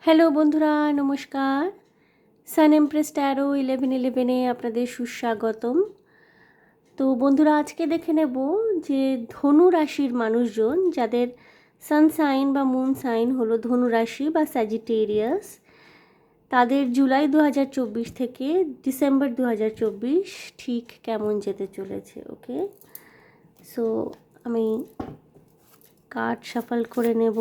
Hello বন্ধুরা, নমস্কার। সান empress taro 1111-এ আপনাদের সুস্বাগতম। তো বন্ধুরা, আজকে দেখে নেব যে ধনু রাশির মানুষজন যাদের সান সাইন বা মুন সাইন হলো ধনু রাশি বা স্যাজিটেরিয়াস, তাদের জুলাই 2024 থেকে ডিসেম্বর 2024 ঠিক কেমন যেতে চলেছে। ওকে, সো আমি কার্ড শাফল করে নেব।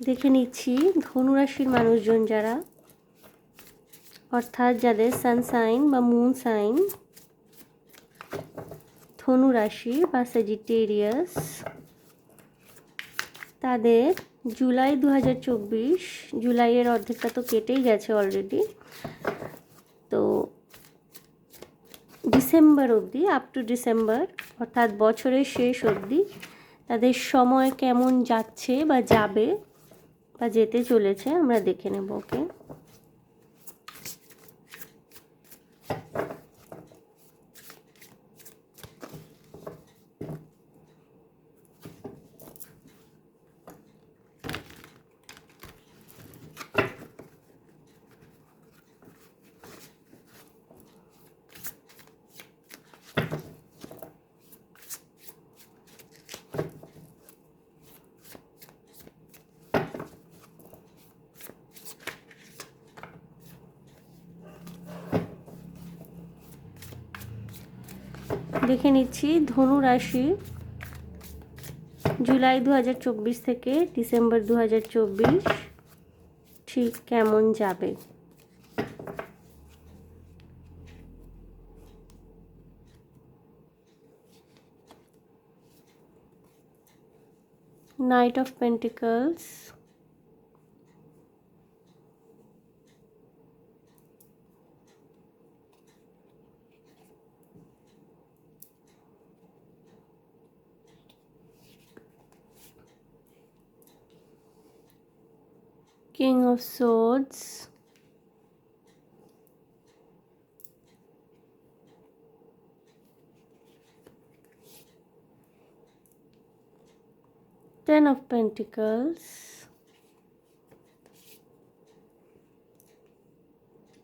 দেখে নিচ্ছি ধনুরাশির মানুষজন যারা, অর্থাৎ যাদের সানসাইন বা মুন সাইন ধনু রাশি বা স্যাজিটেরিয়াস, তাদের জুলাই 2024, জুলাইয়ের অর্ধেকটা তো কেটেই গেছে অলরেডি, তো ডিসেম্বর অবধি, আপ টু ডিসেম্বর অর্থাৎ বছরের শেষ অবধি তাদের সময় কেমন যাচ্ছে বা যাবে বা যেতে চলেছে আমরা দেখে নেব। ওকে, দেখে নিচ্ছি ধনু রাশি জুলাই 2024 থেকে ডিসেম্বর 2024 ঠিক কেমন যাবে। Knight of Pentacles, King of Swords, Ten of Pentacles,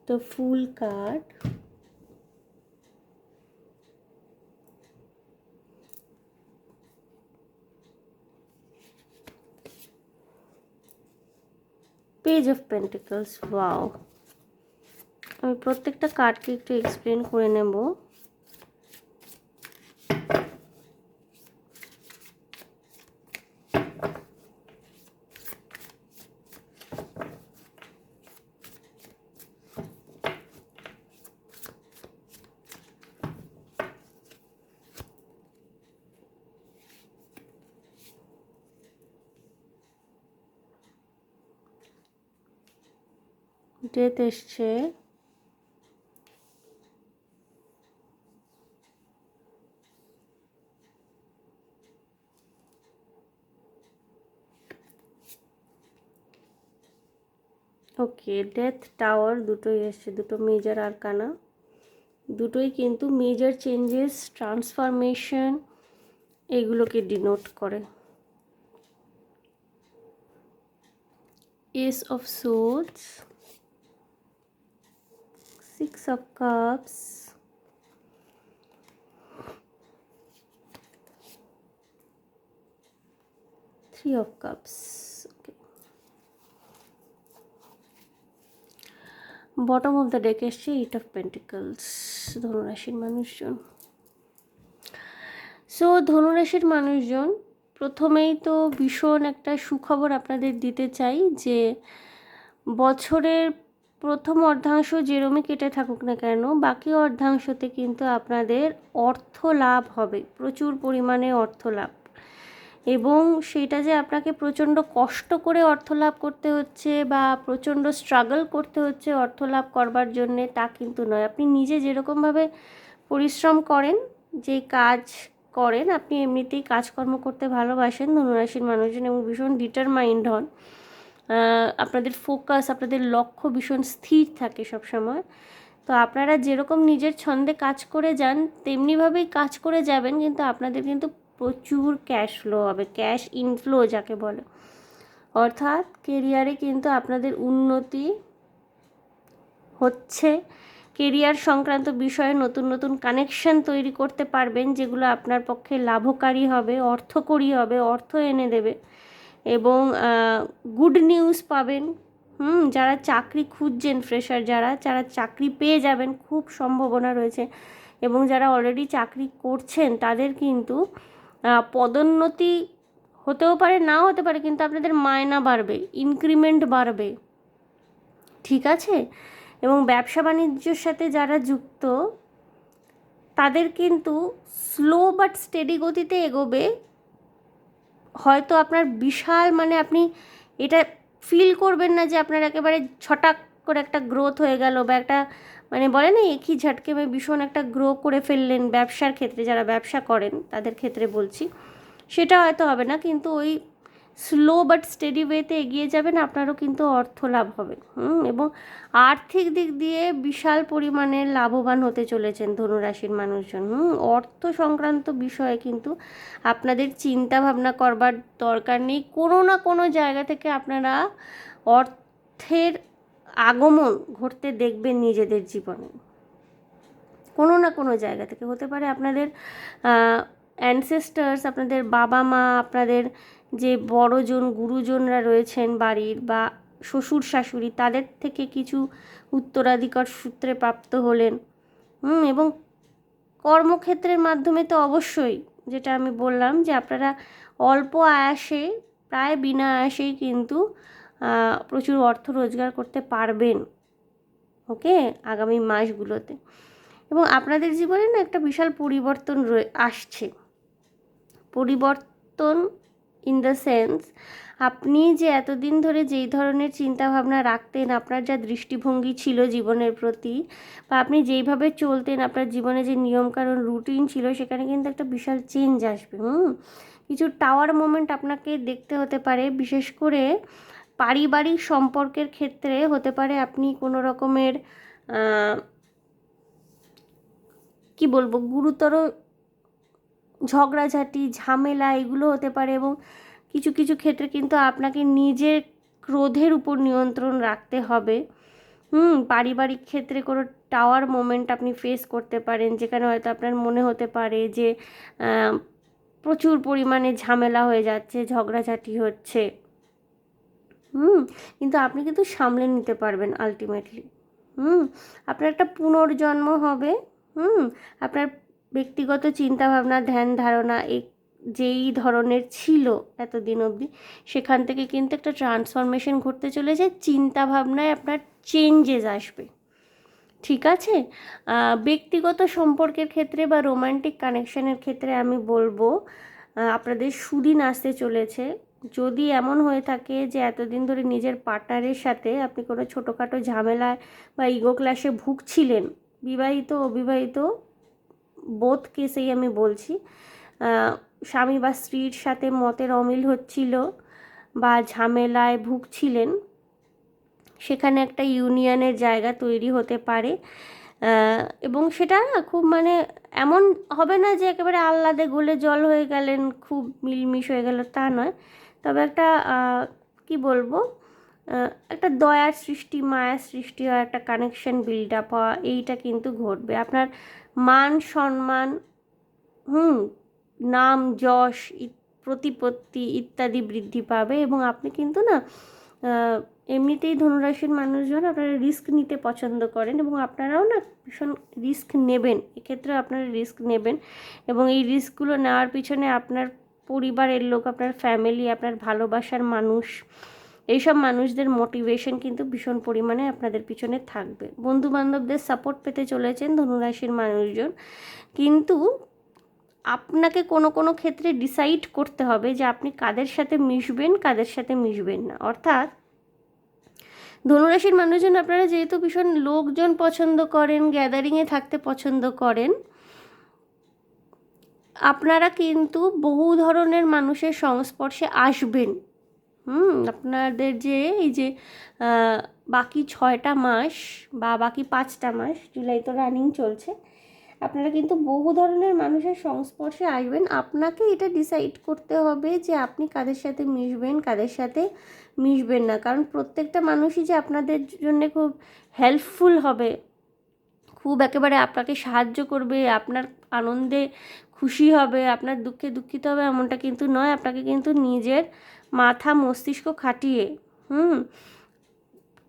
the Fool card, Page of Pentacles. Wow, আমি প্রত্যেকটা কার্ডকে একটু এক্সপ্লেন করে নেব। ডেথ এসছে, ওকে, ডেথ টাওয়ার দুটোই এসছে, দুটো মেজর আরকানা, দুটোই কিন্তু মেজর চেঞ্জেস, ট্রান্সফরমেশন এগুলোকে ডিনোট করে। S of swords, six of cups, three of cups. Bottom of the deck এসছে এইট অফ পেন্টিকলস, ধনুরাশির মানুষজন। সো ধনুরাশির মানুষজন, প্রথমেই তো ভীষণ একটা সুখবর আপনাদের দিতে চাই যে বছরের প্রথম অর্ধাংশ যেরমই কেটে থাকুক না কেন, বাকি অর্ধাংশতে কিন্তু আপনাদের অর্থ লাভ হবে, প্রচুর পরিমাণে অর্থ লাভ। এবং সেটা যে আপনাকে প্রচণ্ড কষ্ট করে অর্থ লাভ করতে হচ্ছে বা প্রচণ্ড স্ট্রাগল করতে হচ্ছে অর্থ লাভ করবার জন্যে, তা কিন্তু নয়। আপনি নিজে যেরকমভাবে পরিশ্রম করেন, যে কাজ করেন, আপনি এমনিতেই কাজকর্ম করতে ভালোবাসেন ধনুরাশির মানুষজন এবং ভীষণ ডিটারমাইন্ড হন। আপনাদের ফোকাস, আপনাদের লক্ষ্য ভীষণ স্থির থাকে সবসময়। তো আপনারা যেরকম নিজের ছন্দে কাজ করে যান তেমনিভাবেই কাজ করে যাবেন, কিন্তু আপনাদের কিন্তু প্রচুর ক্যাশ ফ্লো হবে, ক্যাশ ইনফ্লো যাকে বলে। অর্থাৎ কেরিয়ারে কিন্তু আপনাদের উন্নতি হচ্ছে, কেরিয়ার সংক্রান্ত বিষয়ে নতুন নতুন কানেকশন তৈরি করতে পারবেন, যেগুলো আপনার পক্ষে লাভকারী হবে, অর্থকরী হবে, অর্থ এনে দেবে। এবং গুড নিউজ পাবেন। যারা চাকরি খুঁজছেন, ফ্রেশার যারা চাকরি পেয়ে যাবেন, খুব সম্ভাবনা রয়েছে। এবং যারা অলরেডি চাকরি করছেন তাদের কিন্তু পদোন্নতি হতেও পারে, নাও হতে পারে, কিন্তু আপনাদের মায়না বাড়বে, ইনক্রিমেন্ট বাড়বে, ঠিক আছে। এবং ব্যবসা বাণিজ্যের সাথে যারা যুক্ত তাদের কিন্তু স্লো বাট স্টেডি গতিতে এগোবে। হয়তো আপনার বিশাল মানে আপনি এটা ফিল করবেন না যে আপনার একেবারে ছটাক করে একটা গ্রোথ হয়ে গেল, বা একটা মানে বলে না একই ঝটকে ভীষণ একটা গ্রো করে ফেললেন ব্যবসার ক্ষেত্রে, যারা ব্যবসা করেন তাদের ক্ষেত্রে বলছি, সেটা হয়তো হবে না, কিন্তু ওই স্লো বাট স্টেডি ওয়েতে এগিয়ে যাবেন, আপনারও কিন্তু অর্থ লাভ হবে। এবং আর্থিক দিক দিয়ে বিশাল পরিমাণে লাভবান হতে চলেছেন ধনুরাশির মানুষজন। অর্থ সংক্রান্ত বিষয়ে কিন্তু আপনাদের চিন্তা ভাবনা করবার দরকার নেই। কোনো না কোনো জায়গা থেকে আপনারা অর্থের আগমন ঘটতে দেখবেন নিজেদের জীবনে, কোনো না কোনো জায়গা থেকে। হতে পারে আপনাদের অ্যানসেস্টার্স, আপনাদের বাবা মা, আপনাদের যে বড়জন গুরুজনরা রয়েছেন বাড়ির, বা শ্বশুর শাশুড়ি, তাদের থেকে কিছু উত্তরাধিকার সূত্রে প্রাপ্ত হলেন। এবং কর্মক্ষেত্রের মাধ্যমে তো অবশ্যই, যেটা আমি বললাম যে আপনারা অল্প আয়াসে, প্রায় বিনা আয়াসেই কিন্তু প্রচুর অর্থ রোজগার করতে পারবেন, ওকে, আগামী মাসগুলোতে। এবং আপনাদের জীবনে না একটা বিশাল পরিবর্তন আসছে। পরিবর্তন ইন দ্য সেন্স, আপনি যে এতদিন ধরে যেই ধরনের চিন্তাভাবনা রাখতেন, আপনার যা দৃষ্টিভঙ্গি ছিল জীবনের প্রতি, বা আপনি যেইভাবে চলতেন, আপনার জীবনে যে নিয়মকানুন রুটিন ছিল, সেখানে কিন্তু একটা বিশাল চেঞ্জ আসবে। কিছু টাওয়ার মোমেন্ট আপনাকে দেখতে হতে পারে, বিশেষ করে পারিবারিক সম্পর্কের ক্ষেত্রে হতে পারে আপনি কোনো রকমের কি বলবো, গুরুতর ঝগড়াঝাটি, ঝামেলা এগুলো হতে পারে। এবং কিছু কিছু ক্ষেত্রে কিন্তু আপনাকে নিজের ক্রোধের উপর নিয়ন্ত্রণ রাখতে হবে। পারিবারিক ক্ষেত্রে কোনো টাওয়ার মোমেন্ট আপনি ফেস করতে পারেন, যেখানে হয়তো আপনার মনে হতে পারে যে প্রচুর পরিমাণে ঝামেলা হয়ে যাচ্ছে, ঝগড়াঝাটি হচ্ছে, কিন্তু আপনি কিন্তু সামলে নিতে পারবেন আলটিমেটলি। আপনার একটা পুনর্জন্ম হবে। আপনার ব্যক্তিগত চিন্তাভাবনা, ধ্যান ধারণা যেই ধরনের ছিল এতদিন অবধি, সেখান থেকে কিন্তু একটা ট্রান্সফরমেশন ঘটতে চলেছে, চিন্তাভাবনায় আপনার চেঞ্জেস আসবে, ঠিক আছে। ব্যক্তিগত সম্পর্কের ক্ষেত্রে বা রোমান্টিক কানেকশানের ক্ষেত্রে আমি বলবো আপনাদের সুদিন আসতে চলেছে। যদি এমন হয়ে থাকে যে এতদিন ধরে নিজের পার্টনারের সাথে আপনি কোনো ছোটোখাটো ঝামেলায় বা ইগো ক্ল্যাশে ভুগছিলেন, বিবাহিত অবিবাহিত বোথ কেসেই আমি বলছি, স্বামী বা স্ত্রীর সাথে মতের অমিল হচ্ছিল বা ঝামেলায় ভুগছিলেন, সেখানে একটা ইউনিয়নের জায়গা তৈরি হতে পারে। এবং সেটা না খুব মানে এমন হবে না যে একেবারে আহ্লাদে গলে জল হয়ে গেলেন, খুব মিলমিশ হয়ে গেল, তা নয়। তবে একটা কি বলবো, একটা দয়ার সৃষ্টি, মায়ার সৃষ্টি হয়, একটা কানেকশন বিল্ড আপ হওয়া, এইটা কিন্তু ঘটবে। আপনার মান সম্মান, নাম যশ, প্রতিপত্তি ইত্যাদি বৃদ্ধি পাবে। এবং আপনি কিন্তু না এমনিতেই ধনুরাশির মানুষজন আপনারা রিস্ক নিতে পছন্দ করেন, এবং আপনারাও না ভীষণ রিস্ক নেবেন, এক্ষেত্রে আপনারা রিস্ক নেবেন। এবং এই রিস্কগুলো নেওয়ার পিছনে আপনার পরিবারের লোক, আপনার ফ্যামিলি, আপনার ভালোবাসার মানুষ, এইসব মানুষদের মোটিভেশন কিন্তু ভীষণ পরিমাণে আপনাদের পিছনে থাকবে। বন্ধুবান্ধবদের সাপোর্ট পেতে চলেছেন ধনুরাশির মানুষজন, কিন্তু আপনাকে কোনো কোনো ক্ষেত্রে ডিসাইড করতে হবে যে আপনি কাদের সাথে মিশবেন, কাদের সাথে মিশবেন না। অর্থাৎ ধনুরাশির মানুষজন আপনারা যেহেতু ভীষণ লোকজন পছন্দ করেন, গ্যাদারিংয়ে থাকতে পছন্দ করেন, আপনারা কিন্তু বহু ধরনের মানুষের সংস্পর্শে আসবেন। আপনাদের যে এই যে বাকি 6টা মাস বা বাকি 5টা মাস, জুলাই তো রানিং চলছে, আপনারা কিন্তু বহু ধরনের মানুষের সংস্পর্শে আসবেন। আপনাকে এটা ডিসাইড করতে হবে যে আপনি কাদের সাথে মিশবেন, কাদের সাথে মিশবেন না। কারণ প্রত্যেকটা মানুষই যে আপনাদের জন্য খুব হেল্পফুল হবে, খুব একেবারে আপনাকে সাহায্য করবে, আপনার আনন্দে খুশি হবে, আপনার দুঃখে দুঃখিত হবে, এমনটা কিন্তু নয়। আপনাকে কিন্তু নিজের মাথা মস্তিষ্ক খাটিয়ে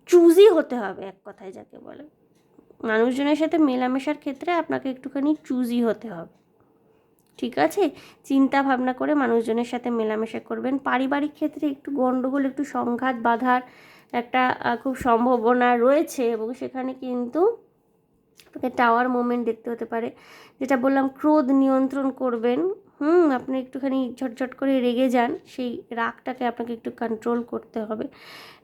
চুজি হতে হবে, এক কথায় যাকে বলে। মানুষজনের সাথে মেলামেশার ক্ষেত্রে আপনাকে একটুখানি চুজি হতে হবে, ঠিক আছে? চিন্তা ভাবনা করে মানুষজনের সাথে মেলামেশা করবেন। পারিবারিক ক্ষেত্রে একটু গণ্ডগোল, একটু সংঘাত বাঁধার একটা খুব সম্ভাবনা রয়েছে, এবং সেখানে কিন্তু আপনাকে টাওয়ার মোমেন্ট দেখতে হতে পারে। যেটা বললাম, ক্রোধ নিয়ন্ত্রণ করবেন। আপনি একটুখানি ঝটঝট করে রেগে যান, সেই রাগটাকে আপনাকে একটু কন্ট্রোল করতে হবে,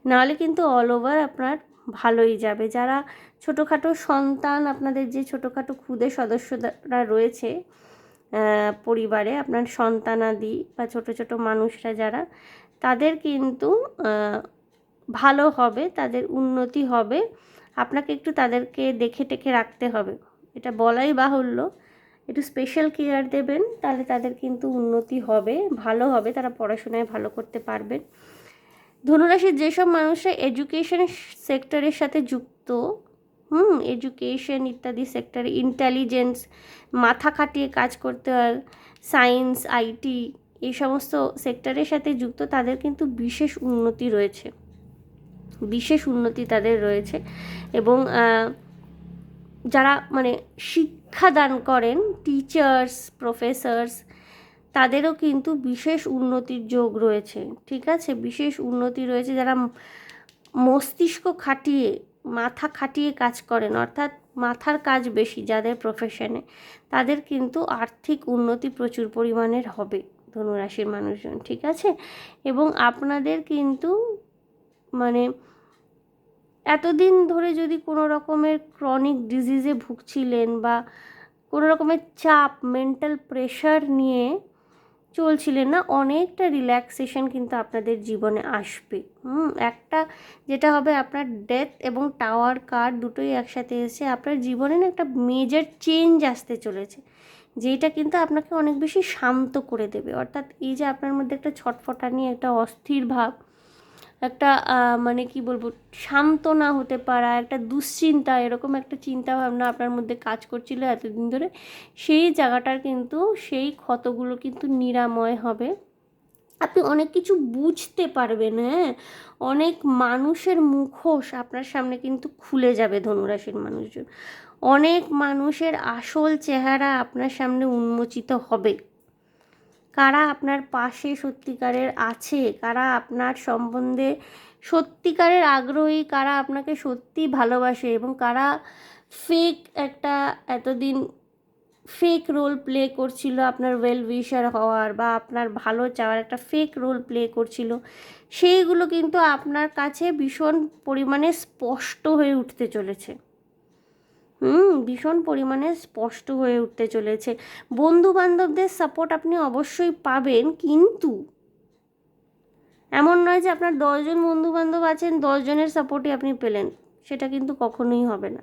নাহলে কিন্তু অল ওভার আপনার ভালোই যাবে। যারা ছোটোখাটো সন্তান, আপনাদের যে ছোটোখাটো ক্ষুদে সদস্যরা রয়েছে পরিবারে, আপনার সন্তানাদি বা ছোট ছোট মানুষরা যারা, তাদের কিন্তু ভালো হবে, তাদের উন্নতি হবে। আপনাকে একটু তাদেরকে দেখে টেখে রাখতে হবে, এটা বলাই বাহুল্য। একটু স্পেশাল কেয়ার দেবেন, তাহলে তাদের কিন্তু উন্নতি হবে, ভালো হবে, তারা পড়াশোনায় ভালো করতে পারবেন। ধনুরাশির যেসব মানুষরা এডুকেশন সেক্টরের সাথে যুক্ত, এডুকেশন ইত্যাদি সেক্টরে, ইন্টেলিজেন্স, মাথা খাটিয়ে কাজ করতে হয়, সায়েন্স, আইটি, এই সমস্ত সেক্টরের সাথে যুক্ত, তাদের কিন্তু বিশেষ উন্নতি রয়েছে, বিশেষ উন্নতি তাদের রয়েছে। এবং যারা মানে শিক্ষাদান করেন, টিচার্স, প্রফেসর্স, তাদেরও কিন্তু বিশেষ উন্নতির যোগ রয়েছে, ঠিক আছে? বিশেষ উন্নতি রয়েছে। যারা মস্তিষ্ক খাটিয়ে, মাথা খাটিয়ে কাজ করেন, অর্থাৎ মাথার কাজ বেশি যাদের প্রফেশনে, তাদের কিন্তু আর্থিক উন্নতি প্রচুর পরিমাণের হবে ধনুরাশির মানুষজন, ঠিক আছে? এবং আপনাদের কিন্তু মানে এতদিন ধরে যদি কোনো রকমের ক্রনিক ডিজিজে ভুগছিলেন বা কোনো রকমের চাপ, মেন্টাল প্রেশার নিয়ে চলছিলেন না, অনেকটা রিল্যাক্সেশন কিন্তু আপনাদের জীবনে আসবে। একটা যেটা হবে, আপনার ডেথ এবং টাওয়ার কার্ড দুটোই একসাথে এসে আপনার জীবনে না একটা মেজর চেঞ্জ আসতে চলেছে, যেটা কিন্তু আপনাকে অনেক বেশি শান্ত করে দেবে। অর্থাৎ এই যে আপনার মধ্যে একটা ছটফটানি, একটা অস্থির ভাব, একটা মানে কি বলবো, শান্ত না হতে পারা, একটা দুশ্চিন্তা, এরকম একটা চিন্তা ভাবনা আপনার মধ্যে কাজ করছিল এতদিন ধরে, সেই জায়গাটার কিন্তু, সেই ক্ষতগুলো কিন্তু নিরাময় হবে। আপনি অনেক কিছু বুঝতে পারবেন, অনেক মানুষের মুখোশ আপনার সামনে কিন্তু খুলে যাবে ধনুরাশির মানুষজন। অনেক মানুষের আসল চেহারা আপনার সামনে উন্মোচিত হবে। কারা আপনার পাশে সত্যিকারের আছে, কারা আপনার সম্বন্ধে সত্যিকারের আগ্রহী, কারা আপনাকে সত্যি ভালোবাসে, এবং কারা ফেক একটা এতদিন ফেক রোল প্লে করছিল আপনার ওয়েল উইশার হওয়ার বা আপনার ভালো চাওয়ার একটা ফেক রোল প্লে করছিল, সেইগুলো কিন্তু আপনার কাছে ভীষণ পরিমাণে স্পষ্ট হয়ে উঠতে চলেছে। ভীষণ পরিমাণে স্পষ্ট হয়ে উঠতে চলেছে। বন্ধু বান্ধবদের সাপোর্ট আপনি অবশ্যই পাবেন, কিন্তু এমন নয় যে আপনার 10জন বন্ধু বান্ধব আছেন, 10জনের সাপোর্টই আপনি পেলেন, সেটা কিন্তু কখনোই হবে না।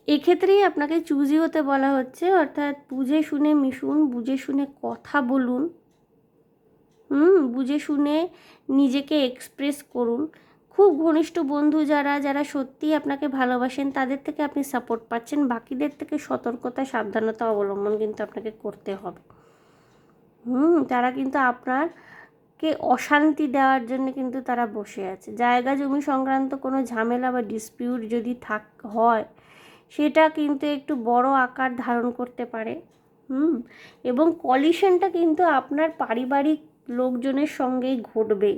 এক্ষেত্রেই আপনাকে চুজি হতে বলা হচ্ছে, অর্থাৎ বুঝে শুনে মিশুন, বুঝে শুনে কথা বলুন, বুঝে শুনে নিজেকে এক্সপ্রেস করুন। খুব ঘনিষ্ঠ বন্ধু যারা, যারা সত্যিই আপনাকে ভালোবাসেন, তাদের থেকে আপনি সাপোর্ট পাচ্ছেন, বাকিদের থেকে সতর্কতা, সাবধানতা অবলম্বন কিন্তু আপনাকে করতে হবে। তারা কিন্তু আপনারকে অশান্তি দেওয়ার জন্য কিন্তু তারা বসে আছে। জায়গা জমি সংক্রান্ত কোনো ঝামেলা বা ডিসপিউট যদি হয়, সেটা কিন্তু একটু বড় আকার ধারণ করতে পারে। এবং কলিশনটা কিন্তু আপনার পারিবারিক লোকজনের সঙ্গেই ঘটবে,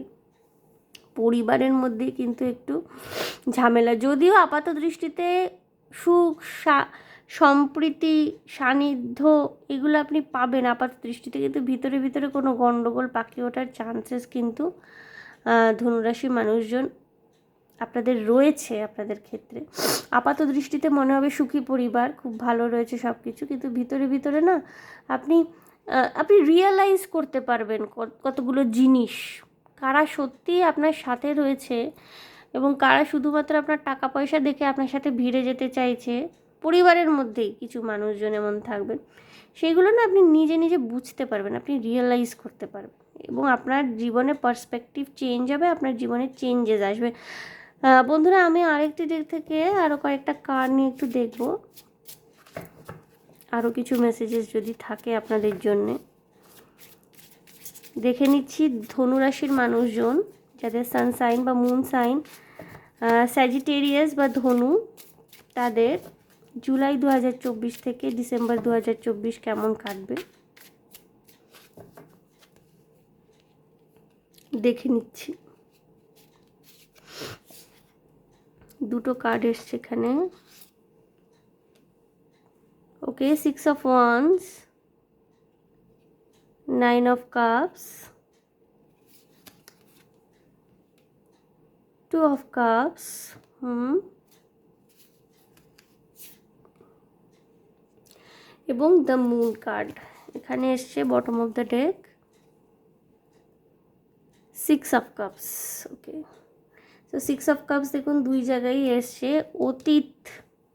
পরিবারের মধ্যেই কিন্তু একটু ঝামেলা। যদিও আপাত দৃষ্টিতে সুখ, সম্প্রীতি, সান্নিধ্য, এগুলো আপনি পাবেন আপাত দৃষ্টিতে, কিন্তু ভিতরে ভিতরে কোনো গণ্ডগোল পাকিয়ে ওঠার চান্সেস কিন্তু ধনুরাশি মানুষজন আপনাদের রয়েছে। আপনাদের ক্ষেত্রে আপাত দৃষ্টিতে মনে হবে সুখী পরিবার, খুব ভালো রয়েছে সব কিছু, কিন্তু ভিতরে ভিতরে না আপনি রিয়েলাইজ করতে পারবেন কতগুলো জিনিস, কারা সত্যিই আপনার সাথে রয়েছে এবং কারা শুধুমাত্র আপনার টাকা পয়সা দেখে আপনার সাথে ভিড়ে যেতে চাইছে। পরিবারের মধ্যেই কিছু মানুষজন এমন থাকবেন, সেগুলো না আপনি নিজে নিজে বুঝতে পারবেন, আপনি রিয়েলাইজ করতে পারবেন এবং আপনার জীবনে পার্সপেক্টিভ চেঞ্জ হবে, আপনার জীবনে চেঞ্জেস আসবে। বন্ধুরা, আমি আরেকটি দিক থেকে আরও কয়েকটা কার্ড নিয়ে একটু দেখব, আরও কিছু মেসেজেস যদি থাকে আপনাদের জন্যে। দেখে নিচ্ছি ধনুরাশির মানুষজন যাদের সানসাইন বা মুন সাইন স্যাজিটেরিয়াস বা ধনু, তাদের জুলাই 2024 থেকে ডিসেম্বর 2024 কেমন কাটবে দেখে নিচ্ছি। দুটো কার্ড এসছে এখানে। ওকে, 6 of Wands, 9 of Cups, 2 of Cups, এবং দ্য মুন কার্ড এখানে এসছে bottom of the deck, 6 of Cups। ওকে, তো 6 of Cups দেখুন দুই জায়গায় এসছে। অতীত,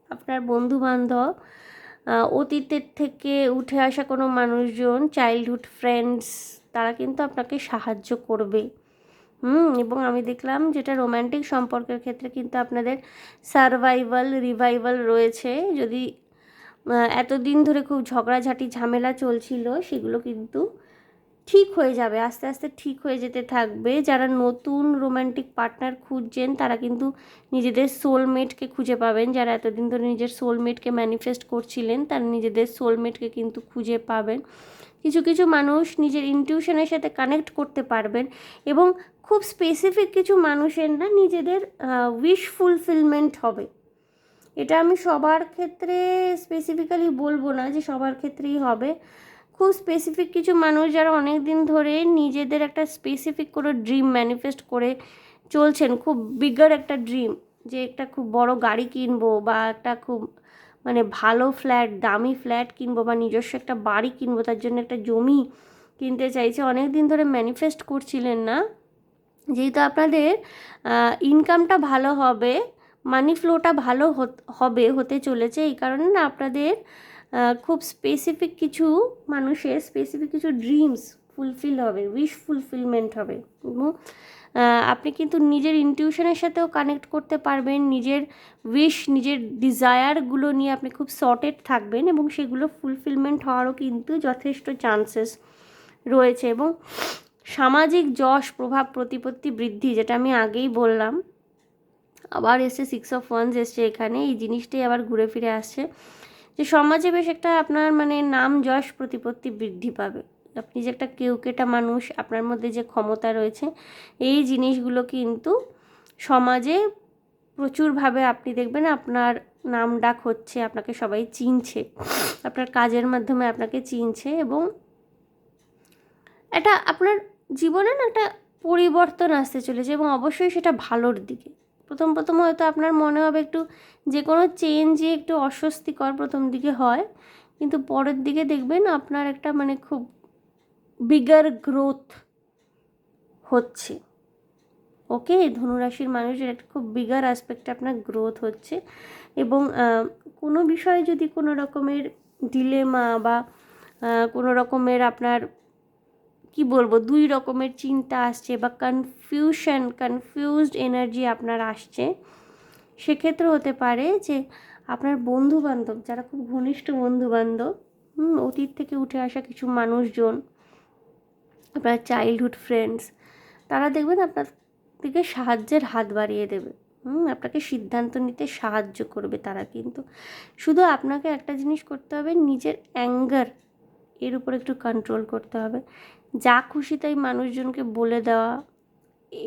আপনার বন্ধুবান্ধব, অতীতের থেকে উঠে আসা কোনো মানুষজন, চাইল্ডহুড ফ্রেন্ডস, তারা কিন্তু আপনাকে সাহায্য করবে। এবং আমি দেখলাম যেটা রোম্যান্টিক সম্পর্কের ক্ষেত্রে কিন্তু আপনাদের সারভাইভাল রিভাইভাল রয়েছে। যদি এতদিন ধরে খুব ঝগড়াঝাটি ঝামেলা চলছিল, সেগুলো কিন্তু ঠিক হয়ে যাবে, আস্তে আস্তে ঠিক হয়ে যেতে থাকবে। যারা নতুন রোম্যান্টিক পার্টনার খুঁজছেন তারা কিন্তু নিজেদের সোলমেটকে খুঁজে পাবেন। যারা এতদিন ধরে নিজের সোলমেটকে ম্যানিফেস্ট করছিলেন তারা নিজেদের সোলমেটকে কিন্তু খুঁজে পাবেন। কিছু কিছু মানুষ নিজের ইনটিউশনের সাথে কানেক্ট করতে পারবেন এবং খুব স্পেসিফিক কিছু মানুষের না নিজেদের উইশ ফুলফিলমেন্ট হবে। এটা আমি সবার ক্ষেত্রে স্পেসিফিক্যালি বলবো না যে সবার ক্ষেত্রেই হবে। খুব স্পেসিফিক কিছু মানুষ যারা অনেক দিন ধরে নিজেদের একটা স্পেসিফিক করে ড্রিম ম্যানিফেস্ট করে চলছেন, খুব বিগার একটা ড্রিম, যে একটা খুব বড় গাড়ি কিনবো বা একটা খুব মানে ভালো ফ্ল্যাট, দামি ফ্ল্যাট কিনবো বা নিজস্ব একটা বাড়ি কিনবো, তার জন্য একটা জমি কিনতে চাইছে, অনেক দিন ধরে ম্যানিফেস্ট করছিলেন না। যেহেতু আপনাদের ইনকামটা ভালো হবে, মানি ফ্লোটা ভালো হতে চলেছে, এই কারণে না আপনাদের খুব স্পেসিফিক কিছু মানুষের স্পেসিফিক কিছু ড্রিমস ফুলফিল হবে, উইশ ফুলফিলমেন্ট হবে এবং আপনি কিন্তু নিজের ইনটিউশনের সাথেও কানেক্ট করতে পারবেন। নিজের উইশ, নিজের ডিজায়ারগুলো নিয়ে আপনি খুব সর্টেড থাকবেন এবং সেগুলো ফুলফিলমেন্ট হওয়ারও কিন্তু যথেষ্ট চান্সেস রয়েছে। এবং সামাজিক যশ, প্রভাব, প্রতিপত্তি বৃদ্ধি, যেটা আমি আগেই বললাম, আবার এসে 6 of Wands এসছে এখানে, এই জিনিসটাই আবার ঘুরে ফিরে আসছে যে সমাজে বেশ একটা আপনার মানে নাম যশ প্রতিপত্তি বৃদ্ধি পাবে। আপনি যে একটা কেউকেটা মানুষ, আপনার মধ্যে যে ক্ষমতা রয়েছে, এই জিনিসগুলো কিন্তু সমাজে প্রচুরভাবে আপনি দেখবেন আপনার নাম ডাক হচ্ছে, আপনাকে সবাই চিনছে, আপনার কাজের মাধ্যমে আপনাকে চিনছে এবং এটা আপনার জীবনে না একটা পরিবর্তন আসতে চলেছে এবং অবশ্যই সেটা ভালোর দিকে। প্রথম প্রথম হয়তো আপনার মনে হবে একটু, যে কোনো চেঞ্জে একটু অস্বস্তিকর প্রথম দিকে হয়, কিন্তু পরের দিকে দেখবেন আপনার একটা মানে খুব বিগার গ্রোথ হচ্ছে। ওকে, ধনুরাশির মানুষের একটা খুব বিগার অ্যাসপেক্টে আপনার গ্রোথ হচ্ছে এবং কোনো বিষয়ে যদি কোনো রকমের ডিলেমা বা কোনো রকমের আপনার কি বলবো, দুই রকমের চিন্তা আসছে বা কনফিউজড এনার্জি আপনার আসছে, সেক্ষেত্রে হতে পারে যে আপনার বন্ধুবান্ধব, যারা খুব ঘনিষ্ঠ বন্ধুবান্ধব, অতীত থেকে উঠে আসা কিছু মানুষজন, আপনার চাইল্ডহুড ফ্রেন্ডস, তারা দেখবেন আপনার দিকে সাহায্যের হাত বাড়িয়ে দেবে। আপনাকে সিদ্ধান্ত নিতে সাহায্য করবে তারা। কিন্তু শুধু আপনাকে একটা জিনিস করতে হবে, নিজের অ্যাঙ্গার এর উপর একটু কন্ট্রোল করতে হবে। যা খুশি তাই মানুষজনকে বলে দেওয়া,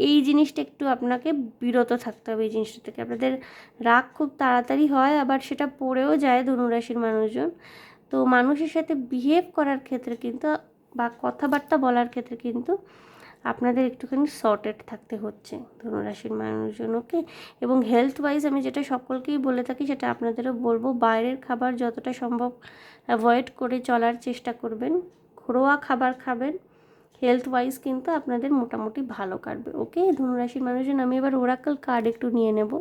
এই জিনিসটা একটু আপনাকে বিরত থাকতে হবে। এই জিনিসটা থেকে আপনাদের রাগ খুব তাড়াতাড়ি হয়, আবার সেটা পড়েও যায় ধনুরাশির মানুষজন। তো মানুষের সাথে বিহেভ করার ক্ষেত্রে কিন্তু বা কথাবার্তা বলার ক্ষেত্রে কিন্তু আপনাদের একটুখানি সর্টেড থাকতে হচ্ছে ধনুরাশির মানুষজন। ওকে, এবং হেলথ ওয়াইজ আমি যেটা সকলকেই বলে থাকি সেটা আপনাদেরও বলবো, বাইরের খাবার যতটা সম্ভব অ্যাভয়েড করে চলার চেষ্টা করবেন, ঘরোয়া খাবার খাবেন, হেলথ ওয়াইজ কিন্তু আপনাদের মোটামুটি ভালো কাটবে। ওকে ধনুরাশির মানুষজন, আমি এবার ওরাকল কার্ড একটু নিয়ে নেব,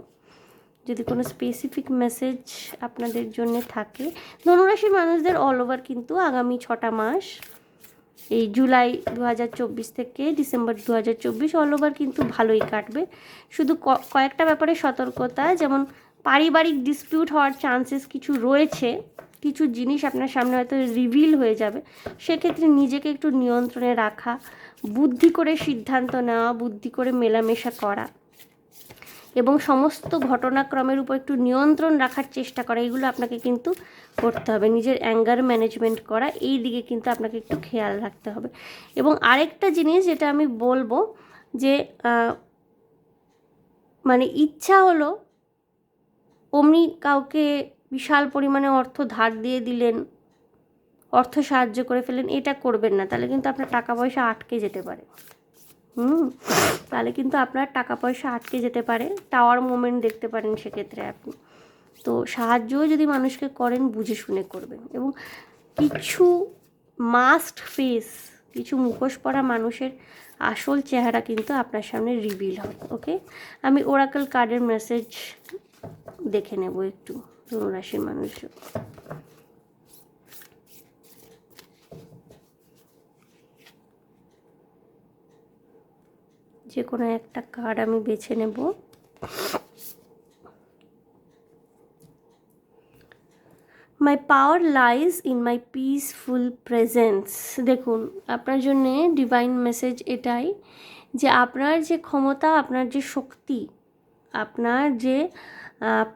যদি কোনো স্পেসিফিক মেসেজ আপনাদের জন্য থাকে। ধনুরাশির মানুষদের অল ওভার কিন্তু আগামী 6টা মাস, এই জুলাই 2024 থেকে ডিসেম্বর 2024 অল ওভার কিন্তু ভালোই কাটবে। শুধু কয়েকটা ব্যাপারে সতর্কতা, যেমন পারিবারিক ডিসপিউট হওয়ার চান্সেস কিছু রয়েছে, কিছু জিনিস আপনার সামনে হয়তো রিভিল হয়ে যাবে, সেক্ষেত্রে নিজেকে একটু নিয়ন্ত্রণে রাখা, বুদ্ধি করে সিদ্ধান্ত নেওয়া, বুদ্ধি করে মেলামেশা করা এবং সমস্ত ঘটনাক্রমের উপর একটু নিয়ন্ত্রণ রাখার চেষ্টা করা, এগুলো আপনাকে কিন্তু করতে হবে। নিজের অ্যাঙ্গার ম্যানেজমেন্ট করা, এই দিকে কিন্তু আপনাকে একটু খেয়াল রাখতে হবে। এবং আরেকটা জিনিস যেটা আমি বলবো যে মানে ইচ্ছা হলো অমনি কাউকে বিশাল পরিমাণে অর্থ ধার দিয়ে দিলেন, অর্থ সাহায্য করে ফেলেন, এটা করবেন না, তাহলে কিন্তু আপনার টাকা পয়সা আটকে যেতে পারে। তাহলে কিন্তু আপনার টাকা পয়সা আটকে যেতে পারে, টাওয়ার মোমেন্ট দেখতে পারেন সেক্ষেত্রে আপনি। তো সাহায্যও যদি মানুষকে করেন বুঝে শুনে করবেন। এবং কিছু মাস্ট ফেস, কিছু মুখোশ পরা মানুষের আসল চেহারা কিন্তু আপনার সামনে রিভিল হবে। ওকে, আমি ওরাকল কার্ডের মেসেজ দেখে নেব একটু ধনুরাশির মানুষজন। যে কোনো একটা কার্ড আমি বেছে নেব। My power lies in my peaceful presence. দেখুন আপনার জন্যে ডিভাইন মেসেজ এটাই যে আপনার যে ক্ষমতা, আপনার যে শক্তি, আপনার যে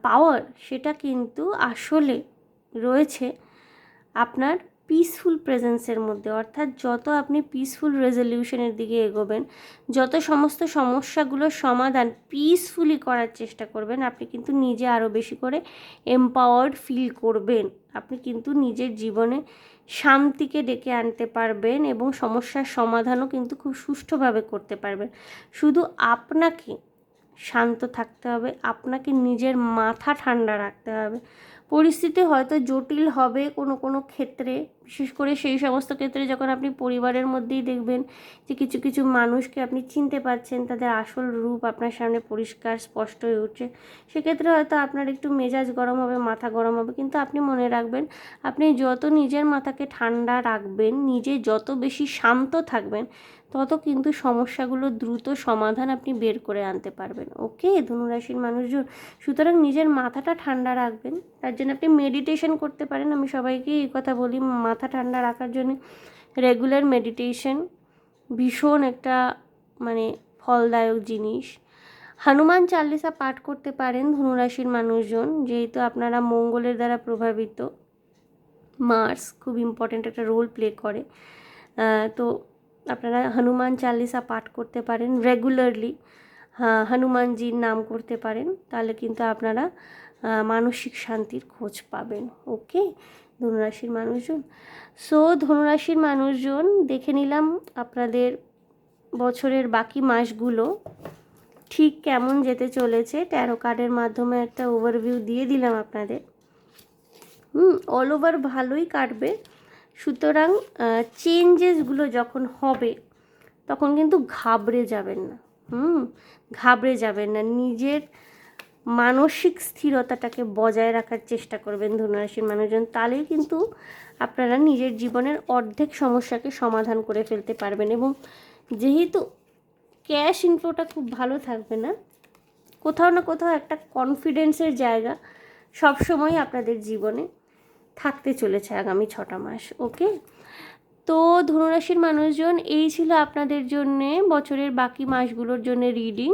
পাওয়ার, সেটা কিন্তু আসলে রয়েছে আপনার পিসফুল প্রেজেন্সের মধ্যে। অর্থাৎ যত আপনি পিসফুল রেজলিউশনের দিকে এগোবেন, যত সমস্ত সমস্যাগুলোর সমাধান পিসফুলি করার চেষ্টা করবেন, আপনি কিন্তু নিজে আরও বেশি করে এম্পাওয়ার্ড ফিল করবেন। আপনি কিন্তু নিজের জীবনে শান্তিকে ডেকে আনতে পারবেন এবং সমস্যার সমাধানও কিন্তু খুব সুষ্ঠুভাবে করতে পারবেন। শুধু আপনাকে শান্ত থাকতে হবে, আপনাকে নিজের মাথা ঠান্ডা রাখতে হবে। পরিস্থিতি হয়তো জটিল হবে কোনো কোনো ক্ষেত্রে, বিশেষ করে সেই সমস্ত ক্ষেত্রে যখন আপনি পরিবারের মধ্যেই দেখবেন যে কিছু কিছু মানুষকে আপনি চিনতে পারছেন, তাদের আসল রূপ আপনার সামনে পরিষ্কার স্পষ্ট হয়ে উঠছে, সেক্ষেত্রে হয়তো আপনার একটু মেজাজ গরম হবে, মাথা গরম হবে। কিন্তু আপনি মনে রাখবেন, আপনি যত নিজের মাথাকে ঠান্ডা রাখবেন, নিজে যত বেশি শান্ত থাকবেন, তত কিন্তু সমস্যাগুলো দ্রুত সমাধান আপনি বের করে আনতে পারবেন। ওকে ধনুরাশির মানুষজন, সুতরাং নিজের মাথাটা ঠান্ডা রাখবেন। তার জন্য আপনি মেডিটেশন করতে পারেন। আমি সবাইকে এই কথা বলি, মাথা ঠান্ডা রাখার জন্য রেগুলার মেডিটেশন ভীষণ একটা মানে ফলদায়ক জিনিস। হনুমান চালিসা পাঠ করতে পারেন ধনুরাশির মানুষজন, যেহেতু আপনারা মঙ্গলের দ্বারা প্রভাবিত, মার্স খুব ইম্পর্ট্যান্ট একটা রোল প্লে করে। তো আপনারা হনুমান চালিসা পাঠ করতে পারেন রেগুলারলি, হনুমানজির নাম করতে পারেন, তাহলে কিন্তু আপনারা মানসিক শান্তির খোঁজ পাবেন। ওকে ধনুরাশির মানুষজন, সো ধনুরাশির মানুষজন দেখে নিলাম আপনাদের বছরের বাকি মাসগুলো ঠিক কেমন যেতে চলেছে। ট্যারো কার্ডের মাধ্যমে একটা ওভারভিউ দিয়ে দিলাম আপনাদের। অল ওভার ভালোই কাটবে। সুতরাং চেঞ্জেসগুলো যখন হবে তখন কিন্তু ঘাবড়ে যাবেন না। ঘাবড়ে যাবেন না, নিজের মানসিক স্থিরতাটাকে বজায় রাখার চেষ্টা করবেন ধনুরাশির মানুষজন, তাহলেই কিন্তু আপনারা নিজের জীবনের অর্ধেক সমস্যাকে সমাধান করে ফেলতে পারবেন। এবং যেহেতু ক্যাশ ইনফ্লোটা খুব ভালো থাকবে না, কোথাও না কোথাও একটা কনফিডেন্সের জায়গা সবসময় আপনাদের জীবনে থাকতে চলেছে আগামী 6টা মাস। ওকে, তো ধনুরাশির মানুষজন, এই ছিল আপনাদের জন্যে বছরের বাকি মাসগুলোর জন্য রিডিং।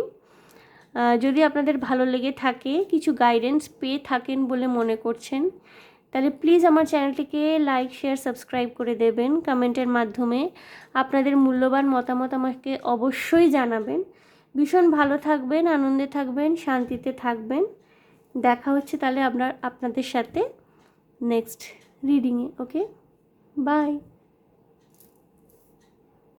যদি আপনাদের ভালো লেগে থাকে, কিছু গাইডেন্স পেয়ে থাকেন বলে মনে করছেন, তাহলে প্লিজ আমার চ্যানেলটিকে লাইক শেয়ার সাবস্ক্রাইব করে দেবেন। কমেন্টের মাধ্যমে আপনাদের মূল্যবান মতামত আমাকে অবশ্যই জানাবেন। ভীষণ ভালো থাকবেন, আনন্দে থাকবেন, শান্তিতে থাকবেন। দেখা হচ্ছে তাহলে আপনাদের সাথে নেক্সট রিডিংয়ে। Okay, by.